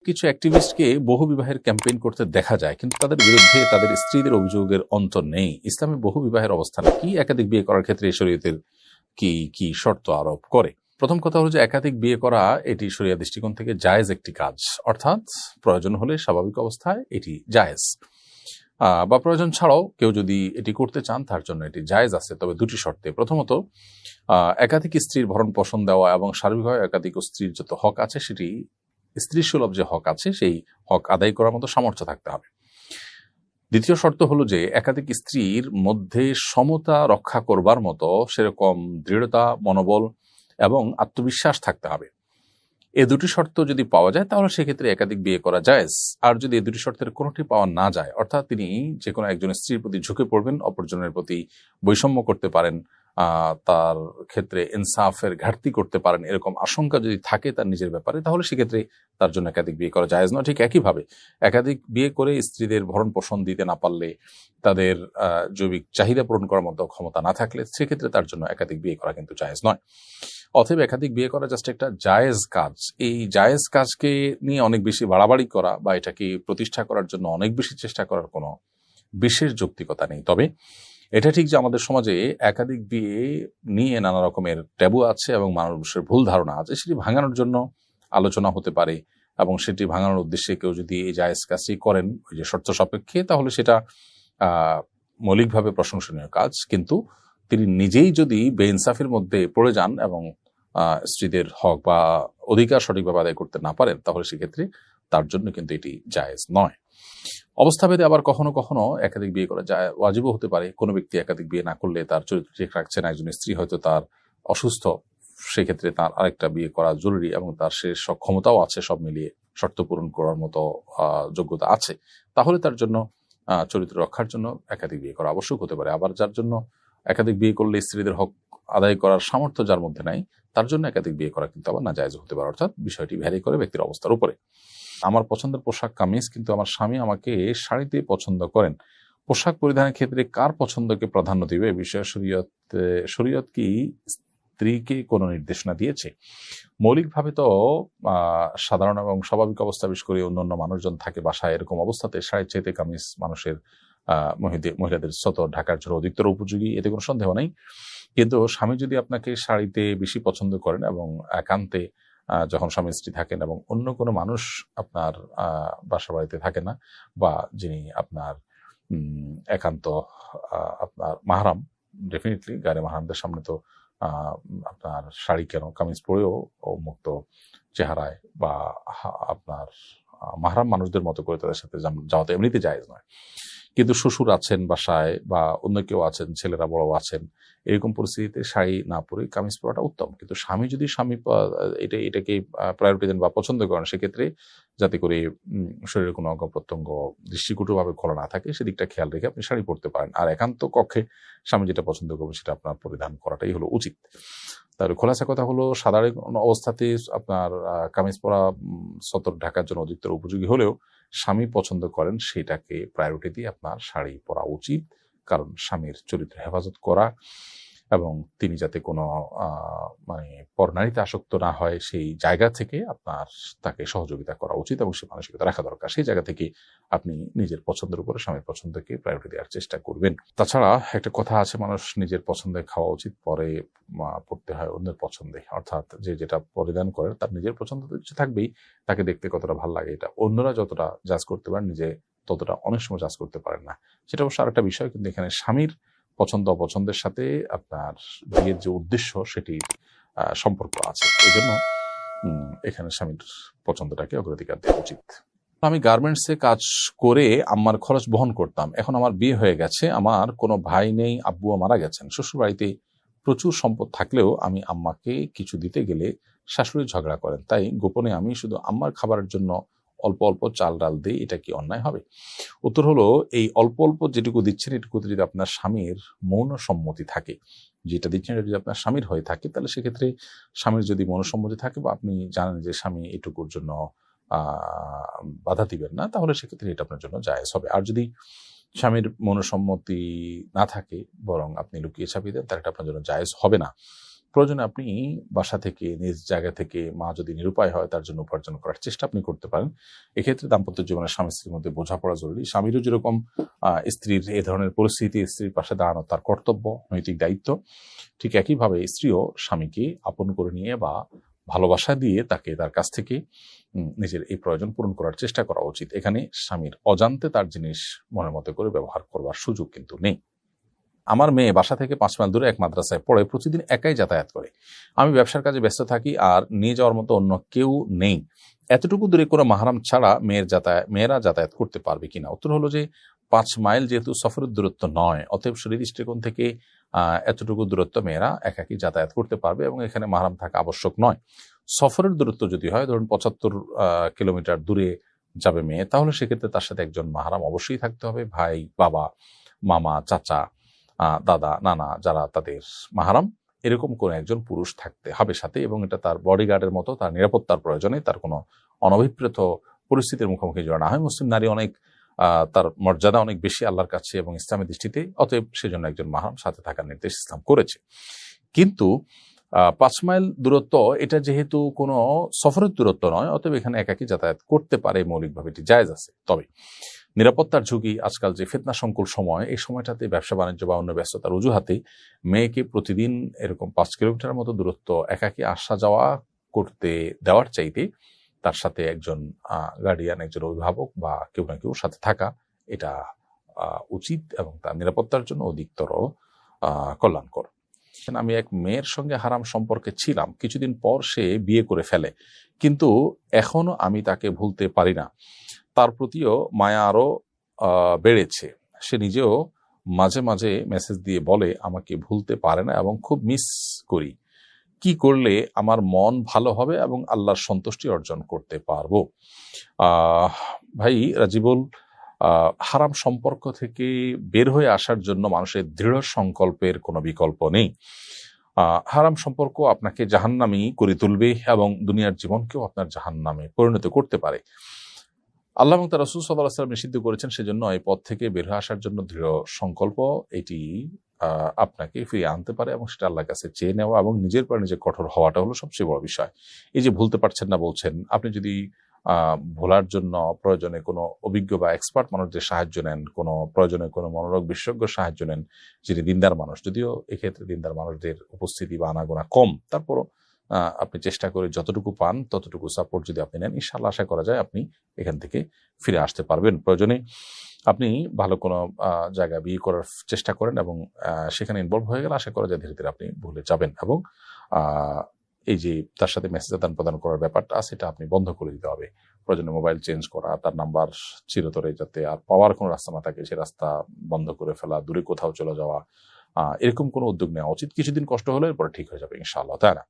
কিছু অ্যাক্টিভিস্টকে বহু বিবাহের ক্যাম্পেইন করতে দেখা যায়, কিন্তু তাদের বিরুদ্ধে তাদের স্ত্রীদের অভিযোগের অন্ত নেই। ইসলামে বহু বিবাহের অবস্থান কি? একাধিক বিয়ে করার ক্ষেত্রে শরীয়তের কি কি শর্ত আরোপ করে? প্রথম কথা হলো যে একাধিক বিয়ে করা এটি শরিয়া দৃষ্টিকোণ থেকে জায়েজ একটি কাজ, অর্থাৎ প্রয়োজন হলে স্বাভাবিক অবস্থায় এটি জায়েজ, বা প্রয়োজন ছাড়াও কেউ যদি এটি করতে চান তার জন্য এটি জায়েজ আছে, তবে দুটি শর্তে। প্রথমত, একাধিক স্ত্রীর ভরণ পোষণ দেওয়া এবং সার্বিকভাবে একাধিক স্ত্রীর যত হক আছে সেটি স্ত্রী সুলভ যে হক আছে সেই হক আদায় করার মতো সামর্থ্য থাকতে হবে। দ্বিতীয় শর্ত হলো যে একাধিক স্ত্রীর মধ্যে সমতা রক্ষা করবার মতো সেরকম দৃঢ়তা, মনোবল এবং আত্মবিশ্বাস থাকতে হবে। এই দুটি শর্ত যদি পাওয়া যায় তাহলে সেক্ষেত্রে একাধিক বিয়ে করা জায়েজ। আর যদি এই দুটি শর্তের কোনোটি পাওয়া না যায়, অর্থাৎ তিনি যে কোনো একজন স্ত্রীর প্রতি ঝুঁকে পড়বেন, অপরজনের প্রতি বৈষম্য করতে পারেন, তার ক্ষেত্রে ইনসাফের ঘাটতি করতে পারেন, এরকম আশঙ্কা যদি থাকে তার নিজের ব্যাপারে, তাহলে সেক্ষেত্রে তার জন্য একাধিক বিয়ে করা জায়েজ নয়। ঠিক একইভাবে একাধিক বিয়ে করে স্ত্রীদের ভরণ পোষণ দিতে না পারলে, তাদের জৈবিক চাহিদা পূরণ করার মতো ক্ষমতা না থাকলে, সেক্ষেত্রে তার জন্য একাধিক বিয়ে করা কিন্তু জায়েজ নয়। অতএব একাধিক বিয়ে করা জাস্ট একটা জায়েজ কাজ। এই জায়েজ কাজকে নিয়ে অনেক বেশি বাড়াবাড়ি করা বা এটাকে প্রতিষ্ঠা করার জন্য অনেক বেশি চেষ্টা করার কোনো বিশেষ যৌক্তিকতা নেই। তবে এটা ঠিক যে আমাদের সমাজে একাধিক বিয়ে নিয়ে নানা রকমের ট্যাবু আছে এবং মানুষের ভুল ধারণা আছে, সেটি ভাঙানোর জন্য আলোচনা হতে পারে, এবং সেটি ভাঙানোর উদ্দেশ্যে কেউ যদি এই জায়েজ কাজটি করেন ওই যে শর্ত সাপেক্ষে, তাহলে সেটা মৌলিকভাবে প্রশংসনীয় কাজ। কিন্তু তিনি নিজেই যদি বেইনসাফের মধ্যে পড়ে যান এবং স্ত্রীদের হক বা অধিকার সঠিকভাবে আদায় করতে না পারেন, তাহলে সেক্ষেত্রে তার জন্য কিন্তু এটি জায়েজ নয়। অবস্থাভেদে আবার কখনো কখনো একাধিক বিয়ে করা যায় ওয়াজিবও হতে পারে। কোনো ব্যক্তি একাধিক বিয়ে না করলে তার চরিত্র ঠিক রাখছেন, একজন স্ত্রী হয়তো তার অসুস্থ, সেক্ষেত্রে তার আরেকটা বিয়ে করা জরুরি এবং তার সে সক্ষমতাও আছে, সব মিলিয়ে শর্ত পূরণ করার মতো যোগ্যতা আছে, তাহলে তার জন্য চরিত্র রক্ষার জন্য একাধিক বিয়ে করা আবশ্যক হতে পারে। আবার যার জন্য একাধিক বিয়ে করলে স্ত্রীদের হক আদায় করার সামর্থ্য যার মধ্যে নাই, তার জন্য একাধিক বিয়ে করা কিন্তু আবার নাজায়েজ হতে পারে। অর্থাৎ বিষয়টি ভ্যারি করে ব্যক্তির অবস্থার উপরে। আমার পছন্দের পোশাক কামিজ, কিন্তু আমার স্বামী আমাকে শাড়িতে পছন্দ করেন। পোশাক পরিধানের ক্ষেত্রে কার পছন্দকে প্রাধান্য দিবে? বিষয়ে শরীয়ত কি স্ত্রীকে কোনো নির্দেশনা দিয়েছে? মৌলিকভাবে তো সাধারণ এবং স্বাভাবিক অবস্থা, বিশেষ করে অন্যান্য মানুষজন থাকে বাসায়, এরকম অবস্থাতে শাড়ির চাইতে কামিজ মানুষের মহিলাদের সতর ঢাকার জন্য অধিকতর উপযোগী, এতে কোনো সন্দেহ নেই। কিন্তু স্বামী যদি আপনাকে শাড়িতে বেশি পছন্দ করেন এবং একান্তে যখন স্বামী স্ত্রী থাকেন এবং অন্য কোনো মানুষ আপনার বাসা বাড়িতে থাকে না, বা যিনি আপনার একান্ত আপনার মাহরাম, ডেফিনেটলি গায়ে মাহরামদের সামনে তো আপনার শাড়ি কেন, কামিজ পরেও মুক্ত চেহারায় বা আপনার মাহরাম মানুষদের মতো করে তাদের সাথে যাওয়াতে এমনিতে জায়েজ নয়। কিন্তু শ্বশুর আছেন বাসায় বা অন্য কেউ আছেন, ছেলেরা বড় আছেন, এরকম পরিস্থিতিতে শাড়ি না পরে কামিজ পরাটা উত্তম। কিন্তু স্বামী যদি এটাকে প্রায়োরিটি দেন বা পছন্দ করেন, সেক্ষেত্রে যাতে করে শরীরের কোনো অঙ্গ প্রত্যঙ্গ দৃষ্টিকটুভাবে খোলা না থাকে, সেদিকটা খেয়াল রেখে আপনি শাড়ি পরতে পারেন। আর একান্ত কক্ষে স্বামী যেটা পছন্দ করবে সেটা আপনার পরিধান করাটাই হলো উচিত। তাহলে খোলাসা কথা হলো, সাধারণ অবস্থাতে আপনার কামিজ পরা সতর ঢাকার জন্য অধিকতর উপযোগী হলেও স্বামী পছন্দ করেন সেটাকে প্রায়োরিটি দিয়ে আপনার শাড়ি পরা উচিত। কারণ স্বামীর চরিত্র হেফাজত করা এবং তিনি যাতে কোনো মানে পরনারীতে আসক্ত না হয়, সেই জায়গা থেকে আপনার তাকে সহযোগিতা করা উচিত এবং সে মানসিকতা রাখা দরকার। সেই জায়গা থেকে আপনি নিজের পছন্দের উপরে স্বামীর পছন্দকে প্রায়োরিটি দেওয়ার চেষ্টা করবেন। তাছাড়া একটা কথা আছে, মানুষ নিজের পছন্দে খাওয়া উচিত, পরে পড়তে হয় অন্যের পছন্দে। অর্থাৎ যে যেটা পরিধান করেন তার নিজের পছন্দ তো কিছু থাকবেই, তাকে দেখতে কতটা ভালো লাগে এটা অন্যরা যতটা জাজ করতে পারেন, নিজে ততটা অনেক সময় জাজ করতে পারেন না। সেটা অবশ্য আরেকটা বিষয়। কিন্তু এখানে স্বামীর পছন্দ অপছন্দের সাথে আপনার বিয়ের যে উদ্দেশ্য সেটি সম্পর্ক আছে, এই জন্য এখানে স্বামীর পছন্দটাকে অগ্রাধিকার দেওয়া উচিত। আমি গার্মেন্টসে কাজ করে আম্মার খরচ বহন করতাম। এখন আমার বিয়ে হয়ে গেছে, আমার কোনো ভাই নেই, আব্বুও মারা গেছেন। শ্বশুর বাড়িতে প্রচুর সম্পদ থাকলেও আমি আম্মাকে কিছু দিতে গেলে শাশুড়ি ঝগড়া করেন, তাই গোপনে আমি শুধু আম্মার খাবারের জন্য অল্প অল্প চাল ডাল দিই। এটা কি অন্যায় হবে? উত্তর হলো, এই অল্প অল্প যেটুকু দিচ্ছেন এটুকুতে যদি আপনার স্বামীর মৌন সম্মতি থাকে, যেটা দিচ্ছেন এটা যদি আপনার স্বামীর হয়ে থাকে, তাহলে সেক্ষেত্রে স্বামীর যদি মনসম্মতি থাকে বা আপনি জানেন যে স্বামী এটুকুর জন্য বাধা দিবেন না, তাহলে সেক্ষেত্রে এটা আপনার জন্য জায়েজ হবে। আর যদি স্বামীর মনসম্মতি না থাকে, বরং আপনি লুকিয়ে ছাপিয়ে দেন, তাহলে এটা আপনার জন্য জায়েজ হবে না। প্রয়োজনে আপনি বাসা থেকে, নিজ জায়গা থেকে, মা যদি নিরুপায় হয় তার জন্য উপার্জন করার চেষ্টা আপনি করতে পারেন। এক্ষেত্রে দাম্পত্য জীবনে স্বামী স্ত্রীর মধ্যে বোঝাপড়া জরুরি। স্বামীরও যেরকম স্ত্রীর এ ধরনের পরিস্থিতি স্ত্রীর পাশে দাঁড়ানো তার কর্তব্য, নৈতিক দায়িত্ব, ঠিক একইভাবে স্ত্রীও স্বামীকে আপন করে নিয়ে বা ভালোবাসা দিয়ে তাকে তার কাছ থেকে নিজের এই প্রয়োজন পূরণ করার চেষ্টা করা উচিত। এখানে স্বামীর অজান্তে তার জিনিস মনের মতো করে ব্যবহার করবার সুযোগ কিন্তু নেই। আমার মেয়ে বাসা থেকে 5 মাইল দূরে এক মাদ্রাসায় পড়ে, প্রতিদিন একাই যাতায়াত করে। আমি ব্যবসার কাজে ব্যস্ত থাকি আর নিয়ে যাওয়ার মতো অন্য কেউ নেই। এতটুকু দূরে কোনো মাহরাম ছাড়া মেয়েরা যাতায়াত করতে পারবে কিনা? উত্তর হলো যে 5 মাইল যেহেতু সফরের দূরত্ব নয়, অতএব শরীর দৃষ্টিকোণ থেকে এতটুকু দূরত্ব মেয়েরা একাকী যাতায়াত করতে পারবে এবং এখানে মাহরাম থাকা আবশ্যক নয়। সফরের দূরত্ব যদি হয়, ধরুন 75 কিলোমিটার দূরে যাবে মেয়ে, তাহলে সেক্ষেত্রে তার সাথে একজন মাহরাম অবশ্যই থাকতে হবে। ভাই, বাবা, মামা, চাচা, দাদা, নানা, যারা তাদের মাহরাম, এরকম কোন একজন পুরুষ থাকতে হবে সাথে, এবং এটা তার বডিগার্ডের মতো, তার নিরাপত্তার প্রয়োজনে, তার কোনো অনভিপ্রেত পরিস্থিতির মুখোমুখি যেন না হয়। মুসলিম নারী অনেক তার মর্যাদা অনেক বেশি আল্লাহর কাছে এবং ইসলামের দৃষ্টিতে, অতএব সেজন্য একজন মাহরাম সাথে থাকার নির্দেশ ইসলাম করেছে। কিন্তু 5 মাইল দূরত্ব এটা যেহেতু কোনো সফরের দূরত্ব নয়, অতএব এখানে একাকী যাতায়াত করতে পারে, মৌলিকভাবে এটি জায়েজ আছে। তবে নিরাপত্তার ঝুঁকি, আজকাল যে ফিতনা সংকুল সময়, এই সময়টাতে ব্যবসা বাণিজ্য বা অন্য ব্যস্ততার অজুহাতে মেয়েকে প্রতিদিন এরকম 5 কিলোমিটার মতো দূরত্ব একাকী আসা যাওয়া করতে দেওয়ার চাইতে তার সাথে একজন গার্ডিয়ান, একজন অভিভাবক বা কেউ না কেউ সাথে থাকা, এটা উচিত এবং তার নিরাপত্তার জন্য অধিকতর কল্যাণকর। আমি এক মেয়ের সঙ্গে হারাম সম্পর্কে ছিলাম, কিছুদিন পর সে বিয়ে করে ফেলে, কিন্তু এখনো আমি তাকে ভুলতে পারি না। তার প্রতিও মায়া আরো বেড়েছে। সে নিজেও মাঝে মাঝে মেসেজ দিয়ে বলে আমাকে ভুলতে পারে না এবং খুব মিস করি। কি করলে আমার মন ভালো হবে এবং আল্লাহর সন্তুষ্টি অর্জন করতে পারবো? ভাই রাজিবুল, হারাম সম্পর্ক থেকে বের হয়ে আসার জন্য মানুষের দৃঢ় সংকল্পের কোনো বিকল্প নেই। হারাম সম্পর্ক আপনাকে জাহান্নামী করে তুলবে এবং দুনিয়ার জীবনকেও আপনার জাহান্নামে পরিণত করতে পারে। আল্লাহ এবং তার রাসূল সাল্লাল্লাহু আলাইহি ওয়াসাল্লাম নিষিদ্ধ করেছেন, সেজন্য এই পথ থেকে বের হয়ে আসার জন্য দৃঢ় সংকল্প, এটি আপনাকে ফিরিয়ে আনতে পারে এবং সেটা আল্লাহর কাছে চেয়ে নেওয়া এবং নিজের পর নিজে কঠোর হওয়াটা হলো সবচেয়ে বড় বিষয়। এই যে ভুলতে পারছেন না বলছেন, আপনি যদি ভোলার জন্য প্রয়োজনে কোনো অভিজ্ঞ বা এক্সপার্ট মানুষদের সাহায্য নেন, কোনো প্রয়োজনে কোনো মনোরোগ বিশেষজ্ঞ সাহায্য নেন যিনি দিনদার মানুষ, যদিও এক্ষেত্রে দিনদার মানুষদের উপস্থিতি বা আনাগোনা কম, তারপরও আপনি চেষ্টা করে যতটুকু পান ততটুকু সাপোর্ট যদি আপনি নেন, ইনশাআল্লাহ আশা করা যায় আপনি এখান থেকে ফিরে আসতে পারবেন। প্রয়োজনে আপনি ভালো কোনো জায়গা বিয়ে করার চেষ্টা করেন এবং সেখানে ইনভলভ হয়ে গেলে আশা করা যায় ধীরে ধীরে আপনি ভুলে যাবেন এবং এই যে তার সাথে মেসেজ আদান প্রদান করার ব্যাপারটা সেটা আপনি বন্ধ করে দিতে হবে। প্রয়োজনে মোবাইল চেঞ্জ করা, তার নাম্বার চিরতরে যাতে আর পাওয়ার কোনো রাস্তা না থাকে সে রাস্তা বন্ধ করে ফেলা, দূরে কোথাও চলে যাওয়া, এরকম কোনো উদ্যোগ নেওয়া উচিত। কিছুদিন কষ্ট হলে এরপরে ঠিক হয়ে যাবে ইনশাআল্লাহ, তাই না?